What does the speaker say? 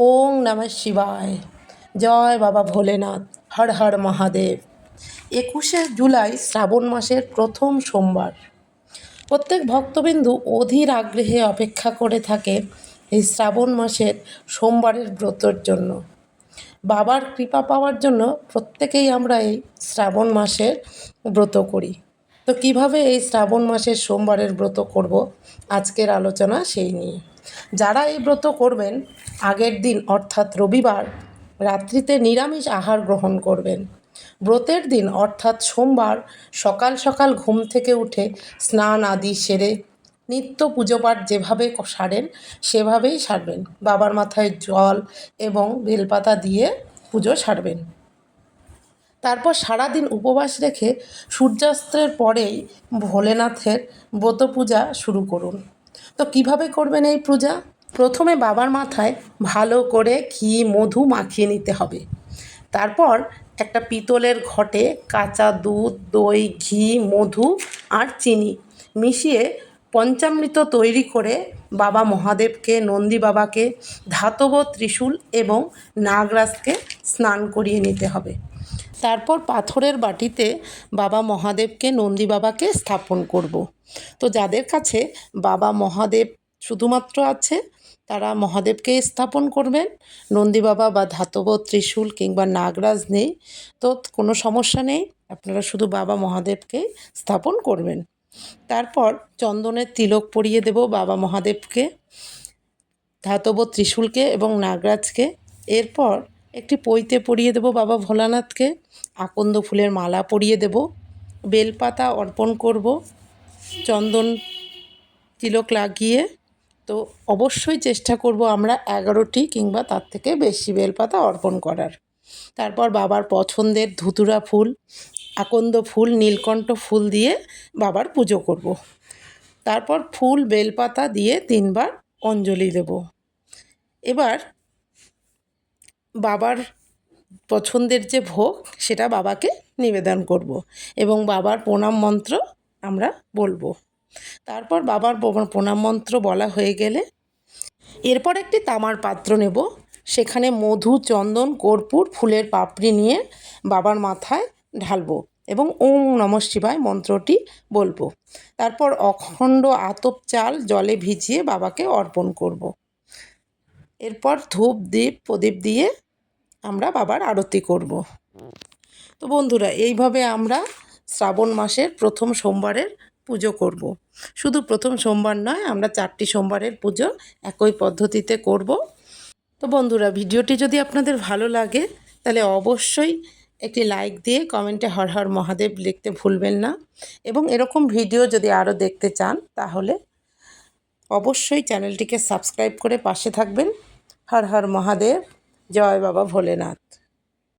ওং নমঃ শিবায়। জয় বাবা ভোলেনাথ। হর হর মহাদেব। 21শে জুলাই শ্রাবণ মাসের প্রথম সোমবার। প্রত্যেক ভক্তবিন্দু অধীর আগ্রহে অপেক্ষা করে থাকে এই শ্রাবণ মাসের সোমবারের ব্রতর জন্য। বাবার কৃপা পাওয়ার জন্য প্রত্যেকেই আমরা এই শ্রাবণ মাসের ব্রত করি। তো কিভাবে এই শ্রাবণ মাসের সোমবারের ব্রত করব, আজকের আলোচনা সেই নিয়ে। যারা এই ব্রত করবেন, আগের দিন অর্থাৎ রবিবার রাত্রিতে নিরামিষ আহার গ্রহণ করবেন। ব্রতের দিন অর্থাৎ সোমবার সকাল সকাল ঘুম থেকে উঠে স্নান আদি সেরে নিত্য পুজোপাঠ যেভাবে সারেন সেভাবেই সারবেন। বাবার মাথায় জল এবং বেলপাতা দিয়ে পুজো সারবেন। তারপর সারাদিন উপবাস রেখে সূর্যাস্তের পরেই ভোলেনাথের ব্রত পূজা শুরু করুন। তো কিভাবে করবেন এই পূজা? প্রথমে বাবার মাথায় ভালো করে ঘি মধু মাখিয়ে নিতে হবে। তারপর একটা পিতলের ঘটে কাঁচা দুধ, দই, ঘি, মধু আর চিনি মিশিয়ে পঞ্চামৃত তৈরি করে বাবা মহাদেবকে, নন্দী বাবাকে, ধাতব ত্রিশূল এবং নাগরাজকে স্নান করিয়ে নিতে হবে। তারপর পাথরের বাটিতে বাবা মহাদেবকে, নন্দী বাবাকে স্থাপন করব। তো যাদের কাছে বাবা মহাদেব শুধুমাত্র আছে তারা মহাদেবকেই স্থাপন করবেন। নন্দী বাবা বা ধাতব ত্রিশূল কিংবা নাগরাজ নেই তো কোনো সমস্যা নেই, আপনারা শুধু বাবা মহাদেবকেই স্থাপন করবেন। তারপর চন্দনের তিলক পরিয়ে দেব বাবা মহাদেবকে, ধাতব ত্রিশূলকে এবং নাগরাজকে। এরপর একটি পৈতে পরিয়ে দেব বাবা ভোলানাথকে, আকন্দ ফুলের মালা পরিয়ে দেব, বেলপাতা অর্পণ করব চন্দন তিলক লাগিয়ে। তো অবশ্যই চেষ্টা করব আমরা 11টি কিংবা তার থেকে বেশি বেলপাতা অর্পণ করার। তারপর বাবার পছন্দের ধুতুরা ফুল, আকন্দ ফুল, নীলকণ্ঠ ফুল দিয়ে বাবার পুজো করব। তারপর ফুল বেলপাতা দিয়ে 3 বার অঞ্জলি দেব। এবার বাবার পছন্দের যে ভোগ সেটা বাবাকে নিবেদন করব এবং বাবার প্রণাম মন্ত্র আমরা বলবো। তারপর বাবার প্রণাম মন্ত্র বলা হয়ে গেলে এরপর একটি তামার পাত্র নেব, সেখানে মধু, চন্দন, কর্পূর, ফুলের পাপড়ি নিয়ে বাবার মাথায় ঢালবো এবং ওং নমঃ শিবায় মন্ত্রটি বলবো। তারপর অখণ্ড আতপ চাল জলে ভিজিয়ে বাবাকে অর্পণ করব। এরপর ধূপ দীপ প্রদীপ দিয়ে আমরা বাবার আরতি করব। তো বন্ধুরা, এইভাবে আমরা শ্রাবণ মাসের প্রথম সোমবারের পুজো করব। শুধু প্রথম সোমবার নয়, আমরা 4টি সোমবারের পুজো একই পদ্ধতিতে করব। তো বন্ধুরা, ভিডিওটি যদি আপনাদের ভালো লাগে তাহলে অবশ্যই একটি লাইক দিয়ে কমেন্টে হর হর মহাদেব লিখতে ভুলবেন না। এবং এরকম ভিডিও যদি আরও দেখতে চান তাহলে অবশ্যই চ্যানেলটিকে সাবস্ক্রাইব করে পাশে থাকবেন। হর হর মহাদেব। জয় বাবা ভোলেনাথ।